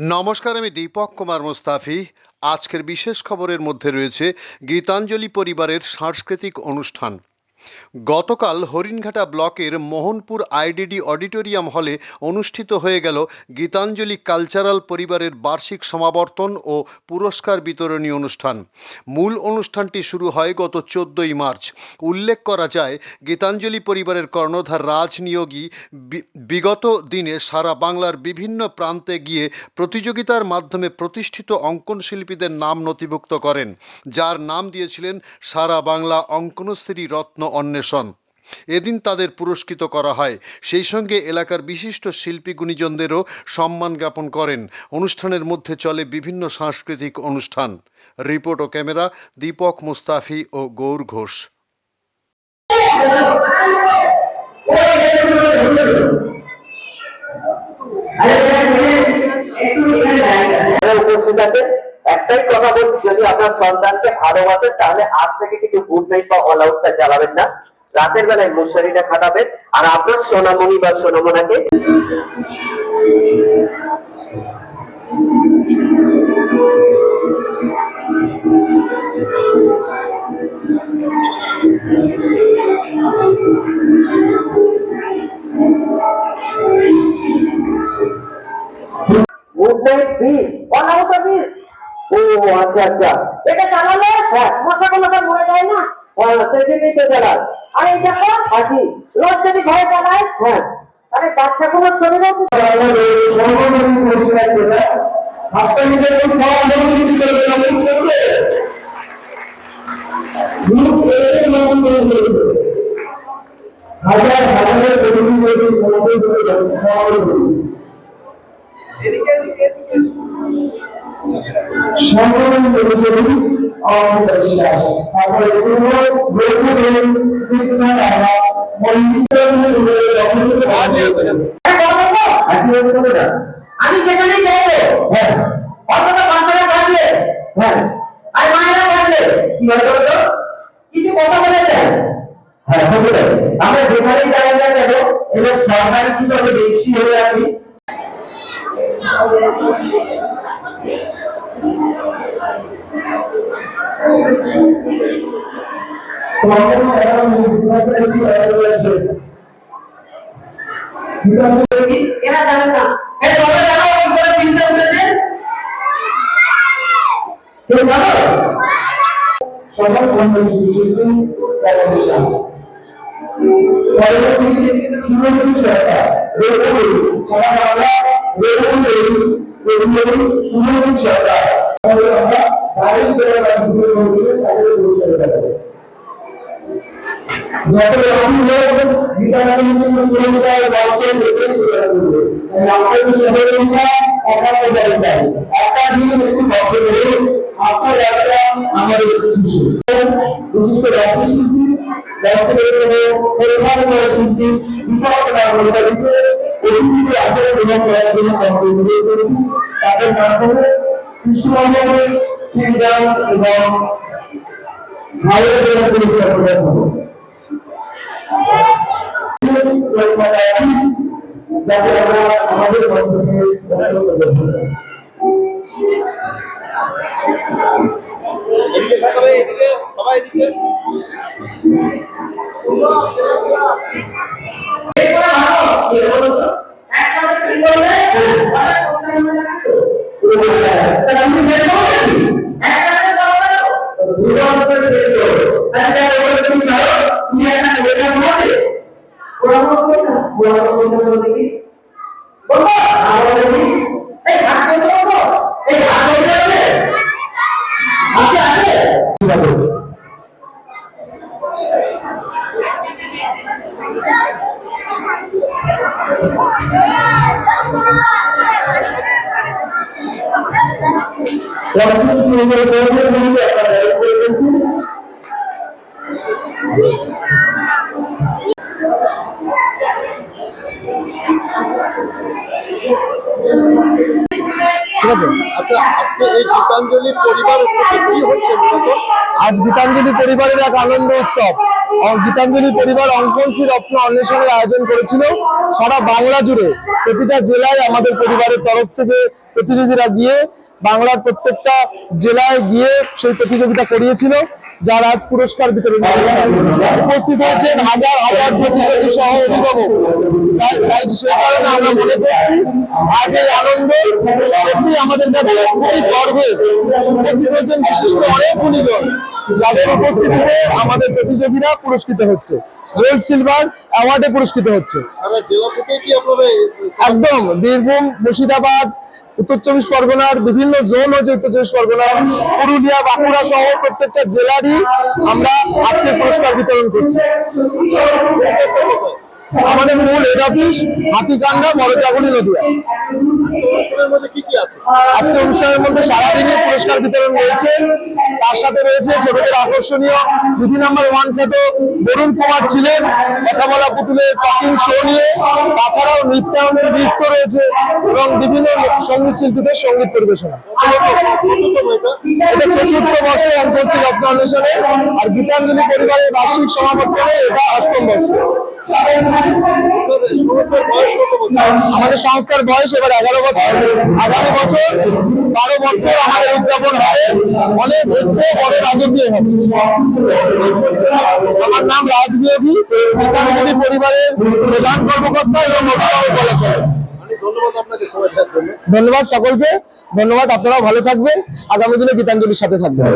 নমস্কার, আমি দীপক কুমার মুস্তাফি। আজকের বিশেষ খবরের মধ্যে রয়েছে গীতাঞ্জলি পরিবারের সাংস্কৃতিক অনুষ্ঠান। গতকাল হরিণঘাটা ব্লকের মোহনপুর আইডিডি অডিটোরিয়াম হলে অনুষ্ঠিত হয়ে গেল গীতাঞ্জলি কালচারাল পরিবারের বার্ষিক সমাবর্তন ও পুরস্কার বিতরণী অনুষ্ঠান। মূল অনুষ্ঠানটি শুরু হয় গত 14ই মার্চ। উল্লেখ করা যায়, গীতাঞ্জলি পরিবারের কর্ণধার রাজনিয়োগী বিগত দিনে সারা বাংলার বিভিন্ন প্রান্তে গিয়ে প্রতিযোগিতার মাধ্যমে প্রতিষ্ঠিত অঙ্কন শিল্পীদের নাম নথিভুক্ত করেন, যার নাম দিয়েছিলেন সারা বাংলা অঙ্কনশ্রী রত্ন অন্বেষণ। এদিন তাদের পুরস্কৃত করা হয়। সেই সঙ্গে এলাকার বিশিষ্ট শিল্পী গুণীজনদেরও সম্মান জ্ঞাপন করেন। অনুষ্ঠানের মধ্যে চলে বিভিন্ন সাংস্কৃতিক অনুষ্ঠান। রিপোর্ট ও ক্যামেরা দীপক মুস্তাফি ও গৌর ঘোষ। একটাই কথা বলছি, যদি আপনার সন্তানকে ভালোবাসেন তাহলে আজ থেকে কিছু গুড নাইট বা অল আউটটা জ্বালাবেন না, রাতের বেলায় মশারিটা খাটাবেন। আর আপনার সোনামণি বা সোনামোনাকে good night please, All Out please. ও আচ্ছা আচ্ছা, এটা চালালে মশাগুলো তো মরে যায় না। সেদিনই তো চালাল। আর এই দেখো হাসি রোজ যদি ঘরে চালায়, আরে বাচ্চাগুলো শরীরে হাজার হাজারের আমি যেখানেই যাবো অতটা বাচ্চারা থাকলে আর মায়েরা থাকলে কি হয় বলতো, কিছু কথা বলে যায়। আমরা যেখানেই যাই না কেন এবং সরকারি কিভাবে দেখছি হলে আমি এরা জানে না। চিন্তা করেছে সবার তাদের মাধ্যমে কৃষ্ণনগরের এবং ভারতের পরিষ্কার প্রদান হবে, যাতে আমরা আমাদের মধ্যে সবাই আচ্ছা, আজকে এই গীতাঞ্জলি পরিবার কি হচ্ছে মূলত? আজ গীতাঞ্জলি পরিবারের এক আনন্দ উৎসব। গীতাঞ্জলি পরিবার অঙ্কনশী রত্ন অন্বেষণের আয়োজন করেছিল। সারা বাংলা জুড়ে প্রতিটা জেলায় আমাদের পরিবারের তরফ থেকে প্রতিনিধিরা গিয়ে বাংলার প্রত্যেকটা জেলায় গিয়ে সেই প্রতিযোগিতা করিয়েছিল, যার আজ পুরস্কার বিতরণ উপস্থিত হয়েছেন হাজার হাজার প্রতিযোগী সহ অভিভাবক। তাই সেই কারণে আমরা মনে করছি আজ এই আনন্দ সত্যি আমাদের কাছে খুবই গর্বের। উপস্থিত হয়েছেন বিশিষ্ট অনেক গুণীজন, যাদের উপস্থিতিতে আমাদের প্রতিযোগীরা পুরস্কৃত হচ্ছে, গোল্ড সিলভার অ্যাওয়ার্ডে পুরস্কৃত হচ্ছে। একদম বীরভূম, মুর্শিদাবাদ, উত্তর চব্বিশ পরগনার বিভিন্ন জোন হচ্ছে, উত্তর চব্বিশ পরগনা, পুরুলিয়া, বাঁকুড়া সহ প্রত্যেকটা জেলারই আমরা আজকে পুরস্কার বিতরণ করছি। আমাদের মূল হেড অফিস হাতিকান্ডা, মরজাগুলি, নদিয়া। আজকে অনুষ্ঠানের মধ্যে সারাদিনই পুরস্কার বিতরণ রয়েছে। তার সাথে রয়েছে ছোটদের আকর্ষণীয় দিদি নাম্বার 1 খ্যাত বরুণ কুমার ছিলেন কথা বলা পুতুলের টকিং শো নিয়ে। তাছাড়াও নৃত্য রয়েছে এবং বিভিন্ন সঙ্গীত শিল্পীদের সঙ্গীত পরিবেশনা। এটা ৪র্থ বর্ষ অঙ্কনশী রত্ন অন্বেষণে, আর গীতাঞ্জলি পরিবারের বার্ষিক সমাবর্তনে এটা ৮ম বর্ষ। আমাদের সংস্থার বয়স এবার 11 বছর। আগামী বছর 12 বছর আমাদের উদযাপন হবে, অনেক হচ্ছে বড় রাজকীয় হবে। আমার নাম রাজবিয়োগী, গীতাঞ্জলি পরিবারের প্রধান কর্মকর্তা এবং অভিভাবক বলা চলে। ধন্যবাদ সকলকে, ধন্যবাদ। আপনারাও ভালো থাকবেন, আগামী দিনে গীতাঞ্জলির সাথে থাকবেন।